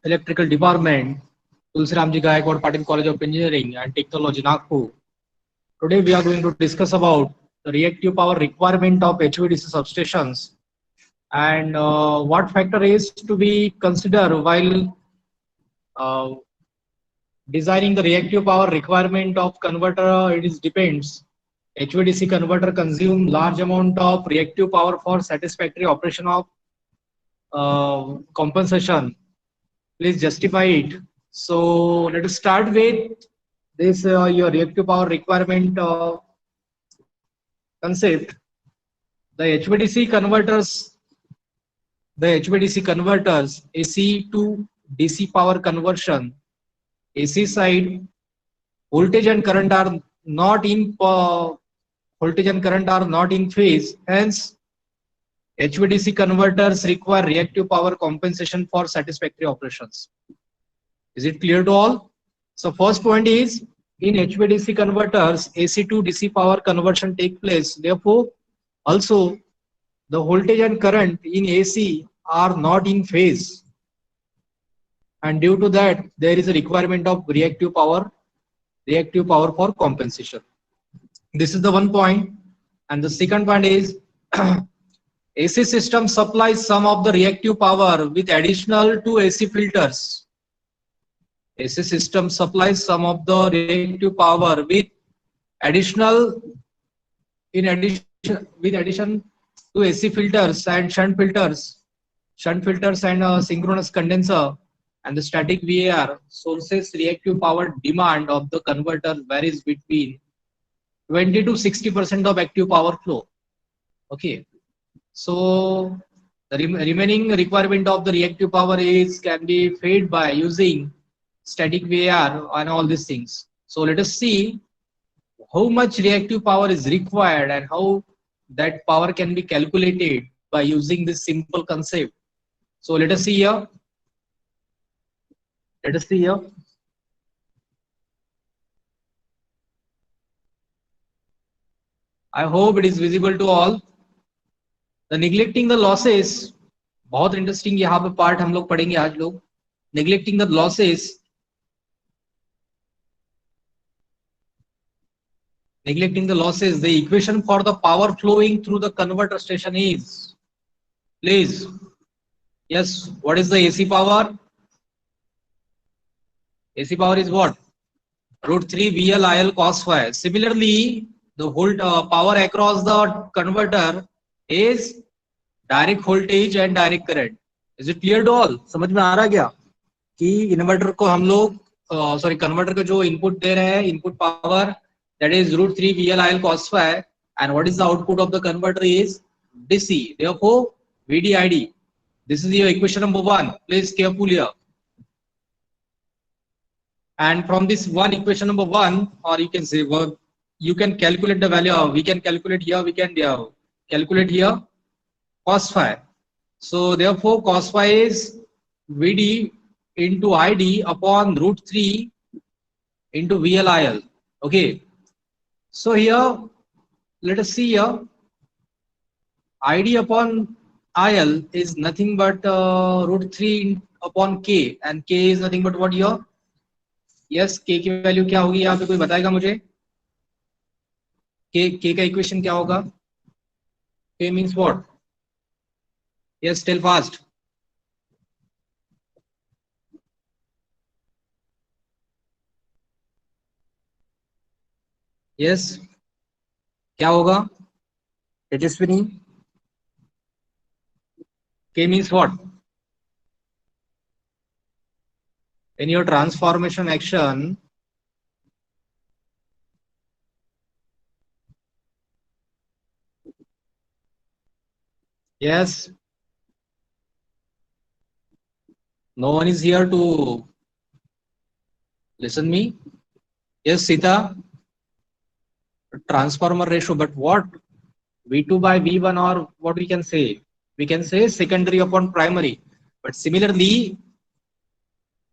Electrical Department, Tulsiramji Gaikwad Patil College of Engineering and Technology, Nagpur. Today we are going to discuss about the reactive power requirement of HVDC substations and what factor is to be considered while uh, designing the reactive power requirement of converter. It is depends. HVDC converter consume large amount of reactive power for satisfactory operation of compensation. Please justify it. So let us start with this your reactive power requirement concept. The HVDC converters, the HVDC converters, AC to DC power conversion. AC side, voltage and current are not in voltage and current are not in phase. Hence, HVDC converters require reactive power compensation for satisfactory operations. Is it clear to all? So first point is, in HVDC converters, AC to DC power conversion take place. Therefore, also the voltage and current in AC are not in phase. And due to that, there is a requirement of reactive power for compensation. This is the one point. And the second point is, AC system supplies some of the reactive power with additional to AC filters. AC system supplies some of the reactive power with additional addition to AC filters and shunt filters and synchronous condenser and the static VAR sources reactive power demand of the converter varies between 20 to 60% of active power flow. Okay, so the remaining requirement of the reactive power is can be fed by using static VAR and all these things. So let us see how much reactive power is required and how that power can be calculated by using this simple concept. So let us see here. Let us see here. I hope it is visible to all. The neglecting the losses, बहुत interesting यहाँ पे part हम लोग पढ़ेंगे आज लोग. Neglecting the losses. Neglecting the losses, the equation for the power flowing through the converter station is, please, yes, what is the AC power? AC power is what? Root 3 VL IL cos phi. Similarly, the power across the converter is direct voltage and direct current. Is it clear to all? समझ में आ रहा क्या कि inverter को हम लोग converter का जो इनपुट दे रहे हैं, input power, that is root 3 VL IL cos phi, and what is the output of the converter is DC. Therefore, VDID. This is your equation number 1. Please careful here. And from this one equation number 1, or you can say, well, you can calculate the value. We can calculate here. We can calculate here cos phi. So therefore, cos phi is VD into ID upon root 3 into VLIL. Okay. So here, let us see here. ID upon IL is nothing but root 3 upon K, and K is nothing but what here? Yes, K की value क्या होगी यहाँ पे कोई बताएगा मुझे? K का equation क्या होगा? K means what? Yes, tell fast. Yes, क्या होगा? Tejaswini? K means what? In your transformation action, yes, no one is here to listen me. Yes, Sita, transformer ratio, but what? V2 by V1, or what we can say? We can say secondary upon primary. But similarly,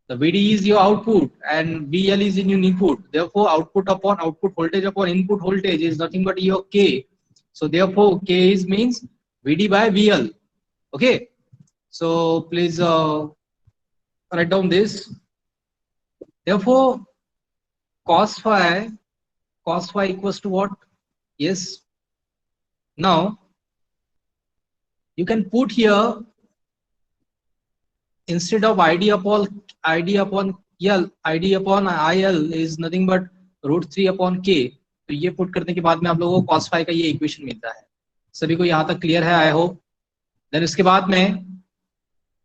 the VD is your output and VL is in your input. Therefore, output upon output voltage upon input voltage is nothing but your K. So therefore, K is means VD by VL. Okay. So please write down this. Therefore, cos phi equals to what? Yes. Now you can put here, instead of id upon L, id upon IL is nothing but √3 upon k. तो ये put करने के बाद में आप लोगों को cos phi का ये इक्वेशन मिलता है. सभी को यहाँ तक क्लियर है? I hope. देन इसके बाद में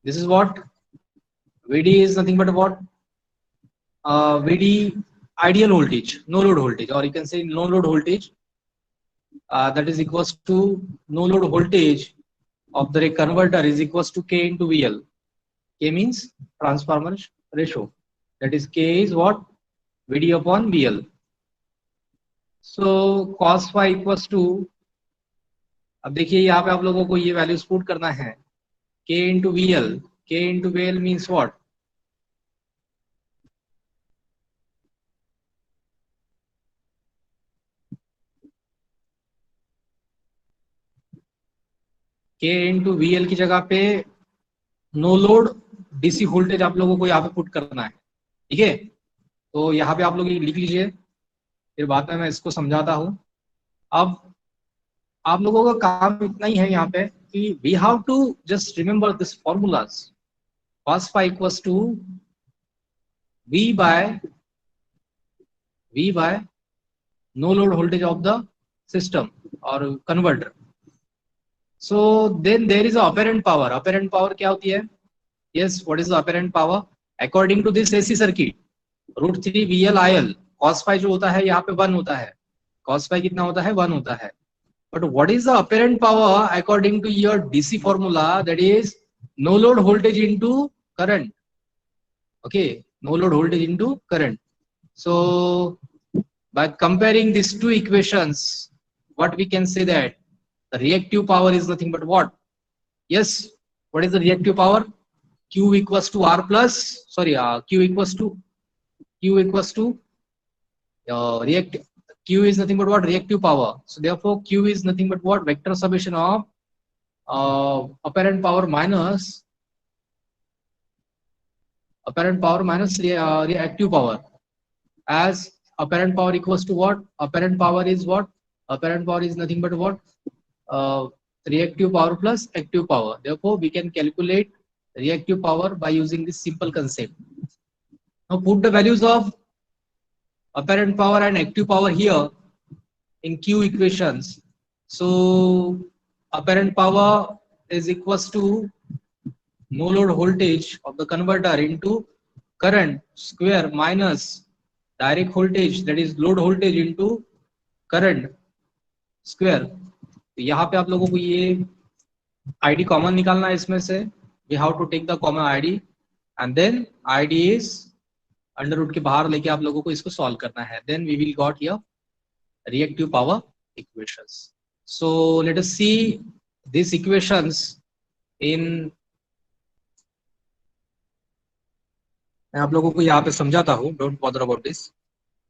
this is what VD is nothing but what? VD ideal voltage, no load voltage, or you can say no load voltage. That is equals to no load voltage of the converter is equals to K into VL. K means transformer ratio. That is K is what? VD upon VL. So cos phi equals to, अब देखिए यहाँ पे आप लोगों को ये values put करना है. K into VL. K into VL means what? K into VL की जगह पे नो लोड डीसी वोल्टेज आप लोगों को यहाँ पे पुट करना है. ठीक है, तो यहाँ पे आप लोग लिख लीजिए, फिर बाद में मैं इसको समझाता हूँ. अब आप लोगों का काम इतना ही है यहाँ पे कि we have to just remember this formulas. cos phi equals to V by no load voltage of the system or converter. So then there is a apparent power. Apparent power क्या होती है? Yes, what is the apparent power? According to this AC circuit, √3 VL IL, cos phi जो होता है यहाँ पे 1 होता है. cos phi कितना होता है? 1 होता है. But what is the apparent power according to your DC formula? That is no load voltage into current. Okay, no load voltage into current. So by comparing these two equations, what we can say that the reactive power is nothing but what? Yes, what is the reactive power? Q equals to R plus, sorry, Q equals to reactive. Q is nothing but what? Reactive power. So therefore Q is nothing but what? Vector summation of apparent power minus reactive power, as apparent power equals to what? Apparent power is what? Apparent power is nothing but what? Reactive power plus active power. Therefore we can calculate reactive power by using this simple concept. Now put the values of apparent power and active power here in Q equations. So apparent power is equals to no load voltage of the converter into current square minus direct voltage, that is load voltage into current square. तो यहाँ पे आप लोगों को ये ID common निकालना है इसमें से. We have to take the common ID and then ID is under root के बाहर लेके आप लोगों को इसको सॉल्व करना है. Then we will got here reactive power equations. So let us see these equations in, मैं आप लोगों को यहाँ पे समझाता हूँ. Don't bother about this.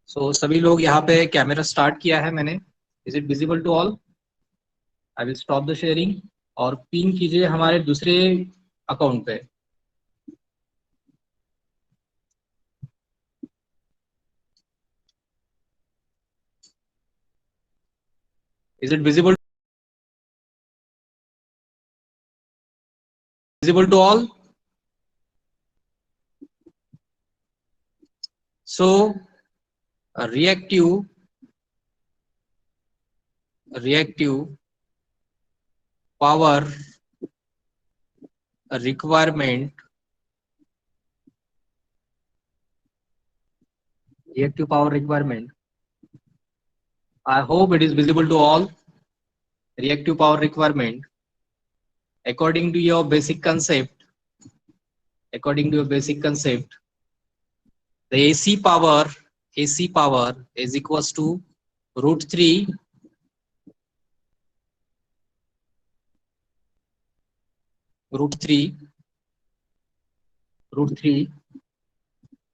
So सभी लोग यहाँ पे कैमरा स्टार्ट किया है मैंने. Is it visible to all? I will stop the sharing और पिन कीजिए हमारे दूसरे अकाउंट पे. Is it visible to all? So reactive power requirement, I hope it is visible to all. Reactive power requirement according to your basic concept, the AC power is equals to √3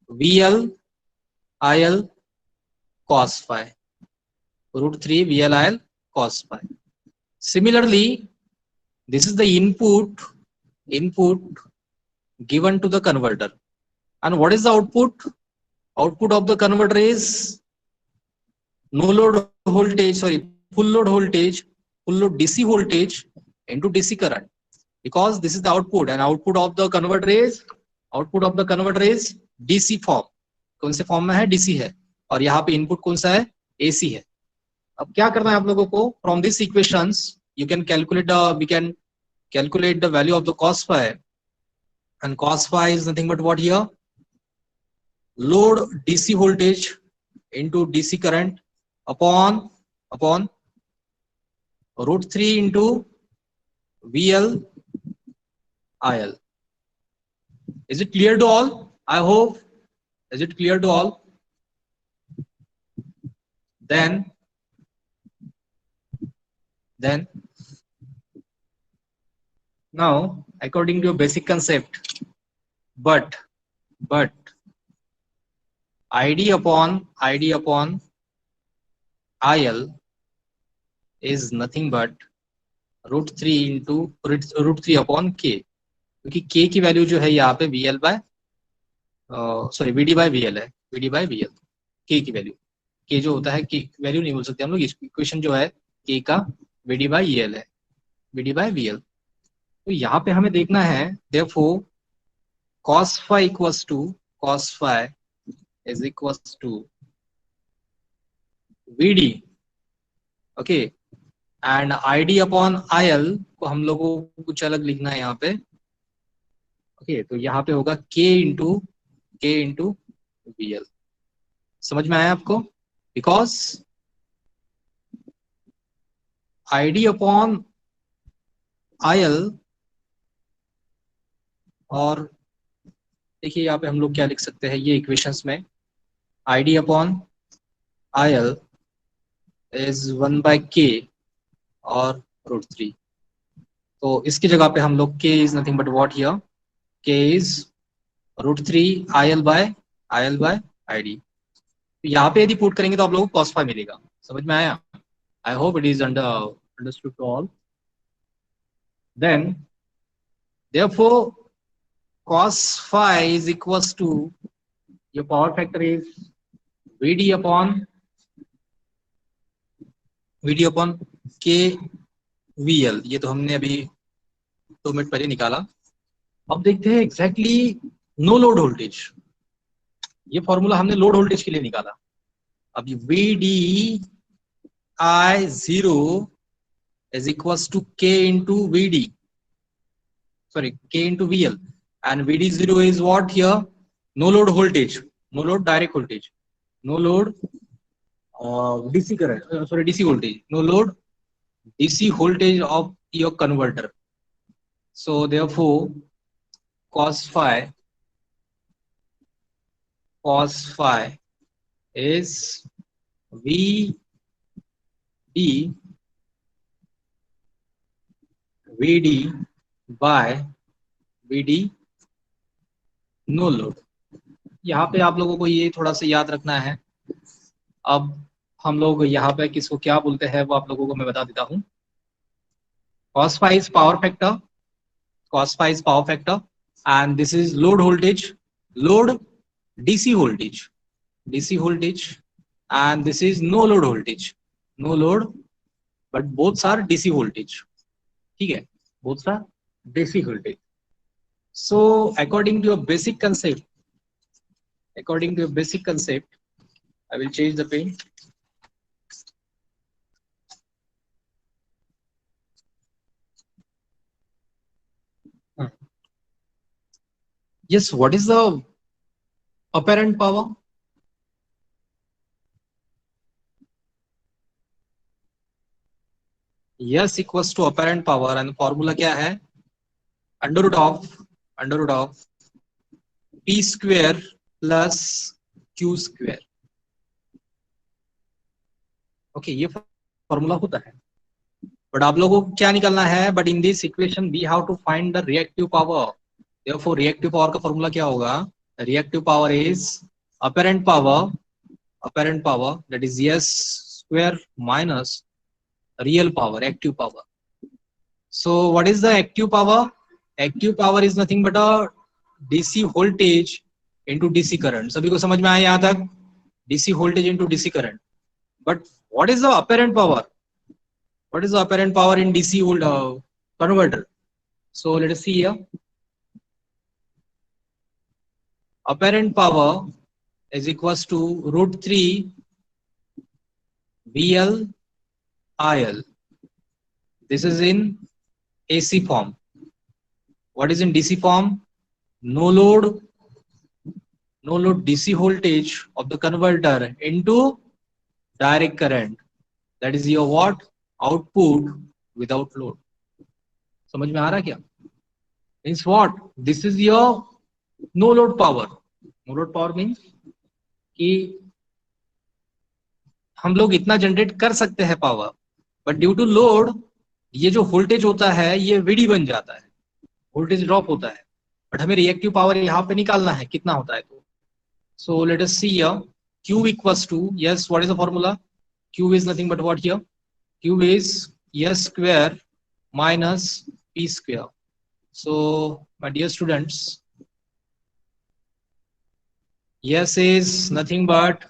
VL IL cos phi. √3 VL IL cos phi. Similarly, this is the input given to the converter. And what is the output? Output of the converter is no load voltage, sorry, full load voltage, full load DC voltage into DC current, because this is the output, and output of the converter is DC form. कौन से form में है? DC है. और यहाँ पे input कौन सा है? AC है. अब क्या करना है आप लोगों को? From this equations you can calculate we can calculate the value of the cos phi, and cos phi is nothing but what here? Load DC voltage into DC current upon root 3 into VL IL. Is it clear to all? I hope. Is it clear to all? Then now, according to your basic concept, but ID upon IL is nothing but root 3 into root 3 upon K, क्योंकि K की value जो है यहाँ पे VL by VD by VL है, VD by VL. K की value, K जो होता है, K वैल्यू नहीं बोल सकते हम लोग, इक्वेशन जो है K का VD by EL है, VD by VL. तो यहाँ पे हमें देखना है, therefore cos phi is equals to VD, okay, and ID upon IL को हम लोगों को कुछ अलग लिखना है यहाँ पे, okay, तो यहाँ पे होगा K into VL. समझ में आया आपको? Because ID upon IL, और देखिए यहाँ पे हम लोग क्या लिख सकते हैं ये इक्वेशंस में, ID upon IL is 1 by K और root 3. तो इसकी जगह पे हम लोग K is nothing but what here? K is root 3 IL by ID. तो यहाँ पे यदि पुट करेंगे तो आप लोगों को cos phi मिलेगा. समझ में आया? I hope it is understood to all. Then therefore cos phi is equals to, your power factor is VD upon K VL. ये तो हमने अभी 2 मिनट पहले निकाला. अब देखते हैं एग्जैक्टली नो लोड वोल्टेज. ये फॉर्मूला हमने लोड वोल्टेज के लिए निकाला. अब VD I0 is equals to K into VD, sorry, K into VL, and VD0 is what here? No load voltage, no load direct voltage, no load DC current, DC voltage, no load DC voltage of your converter. So therefore cos phi is VD by VD no load. यहाँ पे आप लोगों को ये थोड़ा सा याद रखना है. अब हम लोग यहाँ पे किसको क्या बोलते हैं वो आप लोगों को मैं बता देता हूँ. cos phi is power factor, and this is load voltage, load DC voltage, and this is no load voltage, no load, but both are DC voltage. ठीक है, both are DC voltage. So according to your basic concept, I will change the pen. Yes, what is the apparent power? Yes equals to apparent power, and formula क्या है? Under root of P square plus Q square. Okay, ये formula होता है. But आप लोगों को क्या निकालना है? But in this equation we have to find the reactive power. Therefore reactive power का फॉर्मूला क्या होगा? Reactive power is apparent power, that is S square minus real power, active power. So what is the active power? Active power is nothing but a DC voltage into DC current. सभी को समझ में आया यहाँ तक? DC voltage into DC current. But what is the apparent power? What is the apparent power in DC converter? So let us see here. Apparent power is equals to √3 VL IL. This is in AC form. What is in DC form? No load DC voltage of the converter into direct current. That is your what? Output without load. समझ में आ रहा क्या? Means what? This is your no load power. No load power means कि हम लोग इतना generate कर सकते हैं power, but due to load ये जो वोल्टेज होता है ये वीडी बन जाता है, वोल्टेज ड्रॉप होता है, बट हमें रिएक्टिव पावर यहाँ पे निकालना है कितना होता है. तो so let us see here Q equals to, yes, what is the formula? Q is nothing but what here? Q is S square minus P square. So my dear students, S is nothing but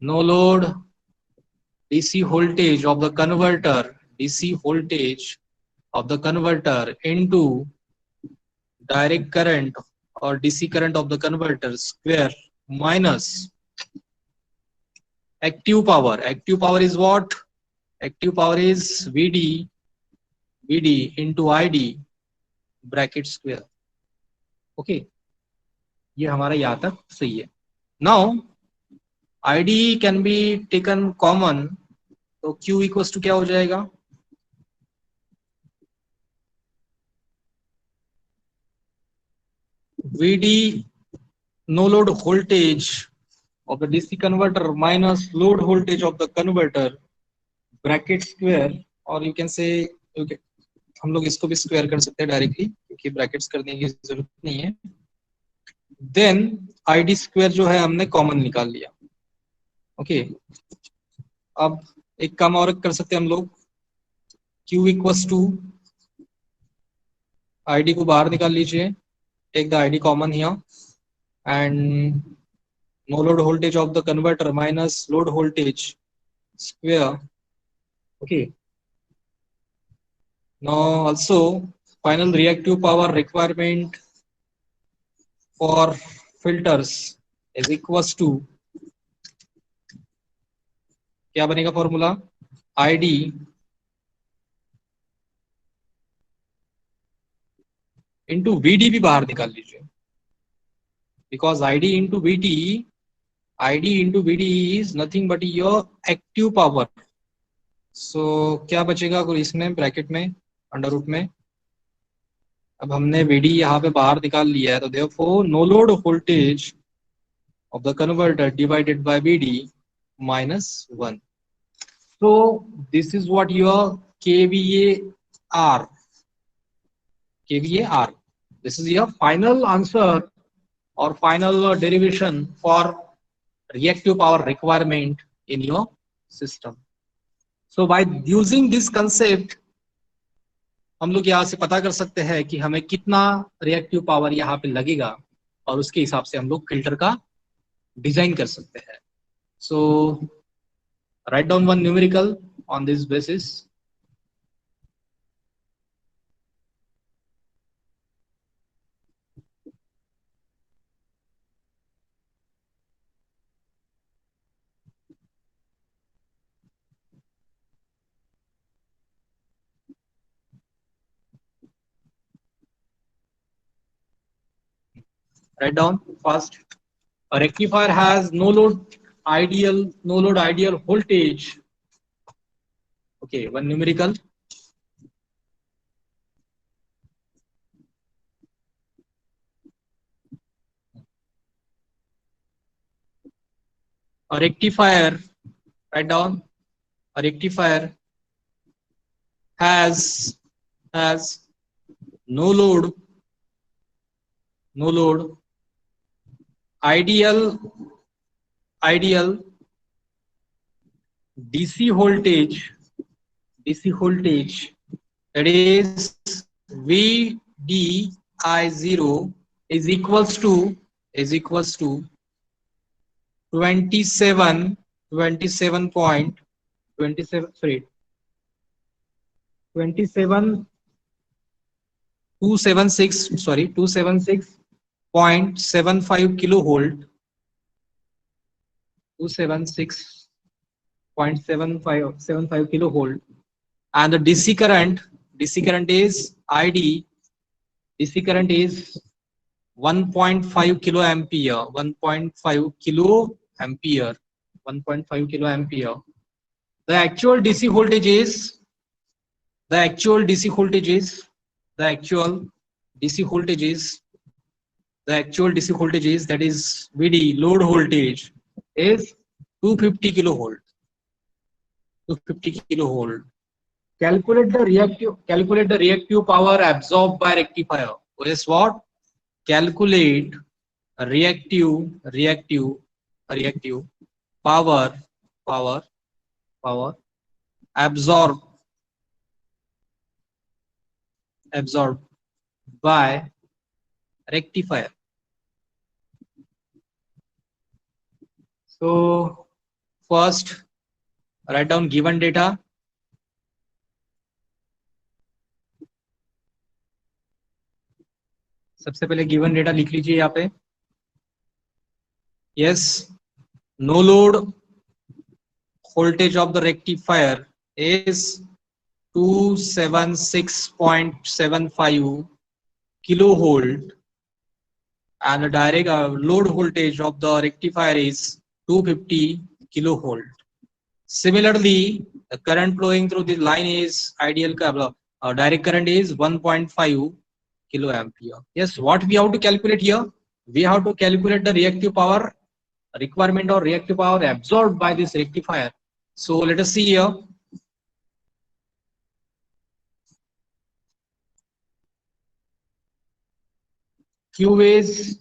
no load DC voltage of the converter, DC voltage of the converter into direct current or DC current of the converter square minus active power. Active power is what? Active power is VD into ID bracket square. Okay, ये हमारा यहाँ तक सही है. Now ID can be taken common, तो Q equals to क्या हो जाएगा? VD no load voltage of the DC converter minus load voltage of the converter bracket square, और you can say okay, हम लोग इसको भी स्क्वायर कर सकते हैं डायरेक्टली क्योंकि ब्रैकेट्स करने की जरूरत नहीं है. देन ID स्क्वायर जो है हमने कॉमन निकाल लिया. ओके, अब एक काम और कर सकते हैं हम लोग. Q इक्वल्स टू ID को बाहर निकाल लीजिए, take the ID common here and no load voltage of the converter minus load voltage square. Okay, now also final reactive power requirement for filters is equals to, क्या बनेगा formula? ID into VD भी बाहर निकाल लीजिए, because ID into VD is nothing but your active power. So क्या बचेगा अगर इसमें ब्रैकेट में अंडर रूट में, अब हमने VD यहाँ पे बाहर निकाल लिया है, तो therefore no load voltage of the converter divided by VD minus 1. So this is what your kVAR. This is your final answer or final derivation for reactive power requirement in your system. So by using this concept, हम लोग यहाँ से पता कर सकते हैं कि हमें कितना रिएक्टिव पावर यहाँ पे लगेगा और उसके हिसाब से हम लोग फिल्टर का डिजाइन कर सकते हैं. So write down one numerical on this basis. Write down first. A rectifier has no load ideal voltage. Okay, one numerical. A rectifier, write down. A rectifier has no load ideal DC voltage that is VDI0 is equals to is equals to 27 point 27 sorry 27 276 sorry 276.75 kilovolt 276.75 kilovolt, and the DC current is ID. DC current is 1.5 kilo ampere 1.5 kilo ampere 1.5 kilo ampere. The actual DC voltage is the actual DC voltage is the actual DC voltage is the actual DC voltage is, that is VD, load voltage, is 250 kilovolt. 250 kilovolt. Calculate the reactive power absorbed by rectifier. Is what? Calculate reactive power power absorbed by rectifier. So first write down given data. सबसे पहले given data लिख लीजिए यहाँ पे. Yes, no load voltage of the rectifier is 276.75 kilovolt, and the direct load voltage of the rectifier is 250 kilovolt. Similarly, the current flowing through the line is ideal direct current is 1.5 kilo ampere. Yes, what we have to calculate here? We have to calculate the reactive power requirement or reactive power absorbed by this rectifier. So let us see here. Q is,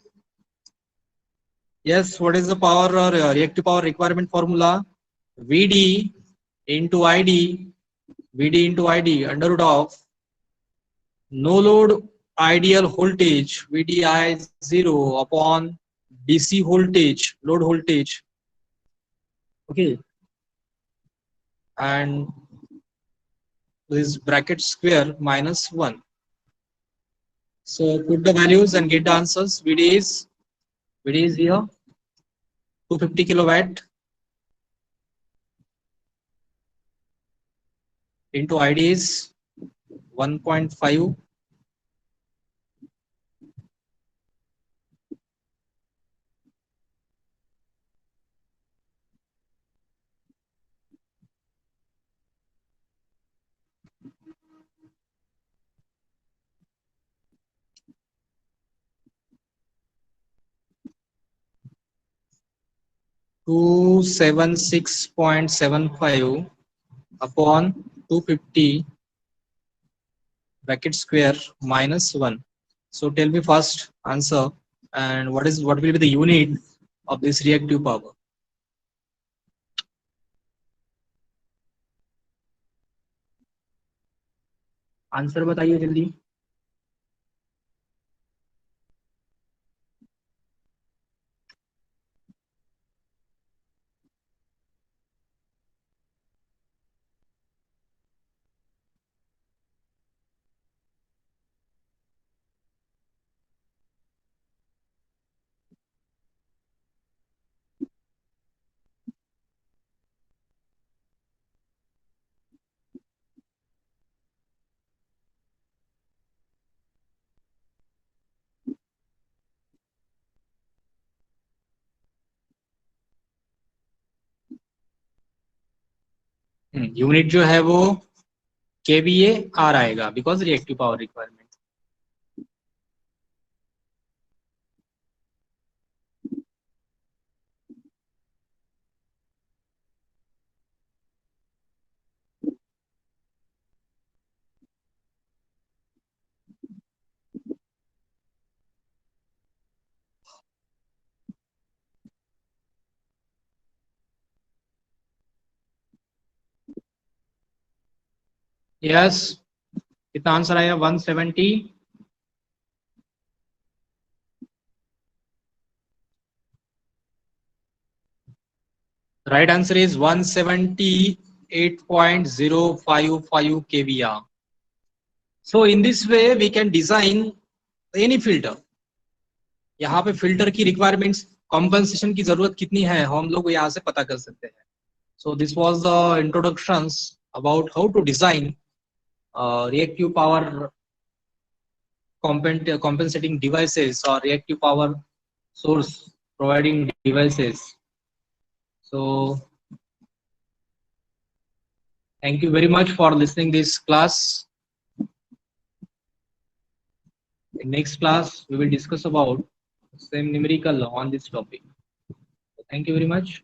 yes, what is the power or reactive power requirement formula? VD into ID under root of no load ideal voltage VDI 0 upon DC voltage, load voltage. Okay. And this bracket square minus 1. So put the values and get the answers. VD is here 250 kilowatt into ID is 1.5 . 276.75 upon 250 bracket square minus 1. So tell me first answer, and what will be the unit of this reactive power? Answer बताइए जल्दी. Unit जो है वो KVA R आएगा because reactive power requirement. Yes, कितना answer आया? 170. Right answer is 178.055 kVAR. So in this way we can design any filter. यहाँ पे फिल्टर की रिक्वायरमेंट्स कॉम्पनसेशन की जरूरत कितनी है हम लोग यहाँ से पता कर सकते हैं. So this was the introductions about how to design reactive power compensating devices or reactive power source providing devices. So thank you very much for listening this class. In next class we will discuss about same numerical on this topic. Thank you very much.